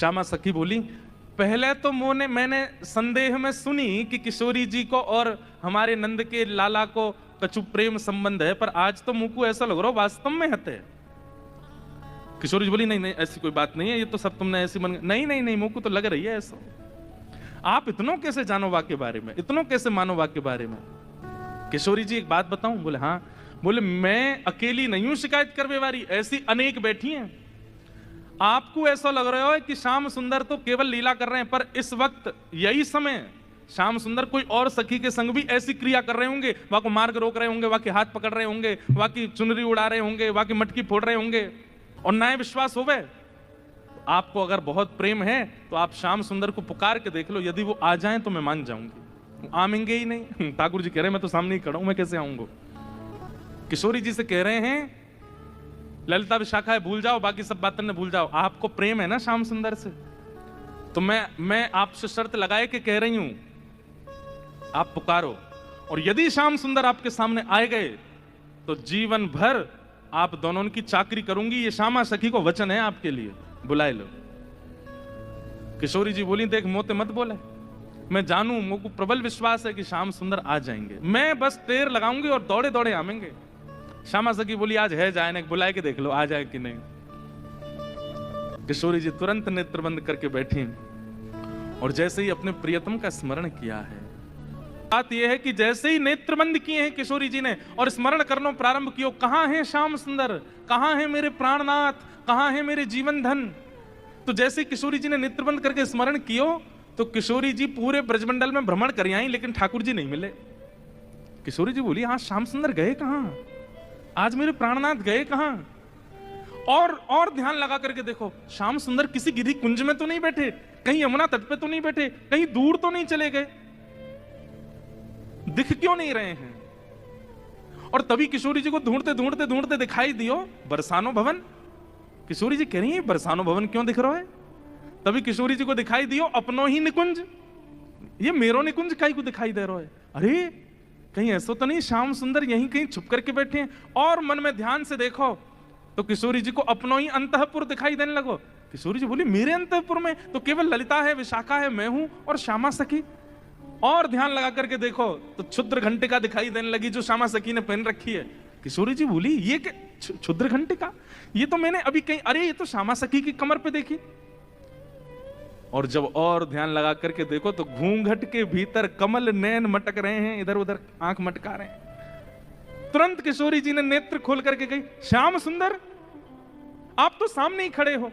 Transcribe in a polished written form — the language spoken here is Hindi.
श्यामा सखी बोली, पहले तो मैंने संदेह में सुनी कि किशोरी जी को और हमारे नंद के लाला को कछु प्रेम संबंध है, पर आज तो मुझको ऐसा लग रहा हो वास्तव में हते। किशोरी जी बोली, नहीं नहीं ऐसी कोई बात नहीं है, ये तो सब तुमने ऐसी मन, नहीं नहीं नहीं मुझको तो लग रही है ऐसा। आप इतनों कैसे जानो वाक्य के बारे में, इतनों कैसे मानो वाक्य के बारे में? किशोरी जी एक बात बताऊं? बोले हाँ। बोले मैं अकेली नहीं हूं शिकायत करने वाली, ऐसी अनेक बैठी हैं। आपको ऐसा लग रहा है कि श्याम सुंदर तो केवल लीला कर रहे हैं, पर इस वक्त यही समय श्याम सुंदर कोई और सखी के संग भी ऐसी क्रिया कर रहे होंगे, वहां को मार्ग रोक रहे होंगे, वहां के हाथ पकड़ रहे होंगे, वहां की चुनरी उड़ा रहे होंगे, वहां की मटकी फोड़ रहे होंगे, और ना विश्वास होवे। आपको अगर बहुत प्रेम है तो आप श्याम सुंदर को पुकार के देख लो, यदि वो आ जाएं तो मैं मान जाऊंगी। आमेंगे ही नहीं। ठाकुर जी कह रहे हैं मैं तो सामने ही खड़ा हूं, मैं कैसे आऊंगा? किशोरी जी से कह रहे हैं ललिता विशाखा है भूल जाओ, बाकी सब बातें ने भूल जाओ, आपको प्रेम है ना श्याम सुंदर से, तो मैं आपसे शर्त लगाए के कह रही हूं, आप पुकारो, और यदि श्याम सुंदर आपके सामने आए गए तो जीवन भर आप दोनों की चाकरी करूंगी। ये श्यामा सखी को वचन है आपके लिए, बुलाए लो। किशोरी जी बोली, देख मोते मत बोले, मैं जानू, मुझको प्रबल विश्वास है कि श्याम सुंदर आ जाएंगे, मैं बस टेर लगाऊंगी और दौड़े दौड़े आवेंगे। श्यामा सखी बोली, आज है जाए ना, बुलाए के देख लो आ जाए कि नहीं। किशोरी जी तुरंत नेत्र बंद करके बैठी और जैसे ही अपने प्रियतम का स्मरण किया है, बात यह है कि जैसे ही नेत्र बंद किए हैं किशोरी जी ने और स्मरण करना प्रारंभ किया, कहां है श्याम सुंदर, कहां है मेरे प्राणनाथ, कहां है मेरे जीवन धन। तो जैसे ही किशोरी जी ने नेत्र बंद करके स्मरण किया तो किशोरी जी पूरे ब्रजमंडल में भ्रमण कर आई, लेकिन ठाकुर जी नहीं मिले। किशोरी जी बोली, हाँ श्याम सुंदर गए कहां, आज मेरे प्राणनाथ गए कहां? और ध्यान लगा करके देखो, श्याम सुंदर किसी गिरी कुंज में तो नहीं बैठे, कहीं यमुना तट पे तो नहीं बैठे, कहीं दूर तो नहीं चले गए, दिख क्यों नहीं रहे हैं? और तभी किशोरी जी को ढूंढते ढूंढते ढूंढते दिखाई दियो बरसानो भवन। किशोरी जी कह रही है बरसानो भवन क्यों दिख रहा है? तभी किशोरी जी को दिखाई दियो अपनो ही निकुंज, ये मेरो निकुंज काई को दिखाई दे रहा है? अरे कहीं ऐसा तो नहीं श्याम सुंदर यहीं कहीं छुप करके बैठे हैं? और मन में ध्यान से देखो तो किशोरी जी को अपनो ही अंतःपुर दिखाई देने लगो। किशोरी जी बोली, मेरे अंतःपुर में तो केवल ललिता है, विशाखा है, मैं हूं और श्यामा सखी। और ध्यान लगा करके देखो तो क्षुद्र घंटिका दिखाई देने लगी जो श्यामा सखी ने पहन रखी है। किशोरी जी बोली, ये क्षुद्र घंटिका, ये तो मैंने अभी कहीं, अरे ये तो श्यामा सखी की कमर पे देखी। और जब और ध्यान लगा करके देखो तो घूंघट के भीतर कमल नैन मटक रहे हैं, इधर उधर आंख मटका रहे हैं। तुरंत किशोरी जी ने नेत्र खोल करके कही, श्याम सुंदर आप तो सामने ही खड़े हो,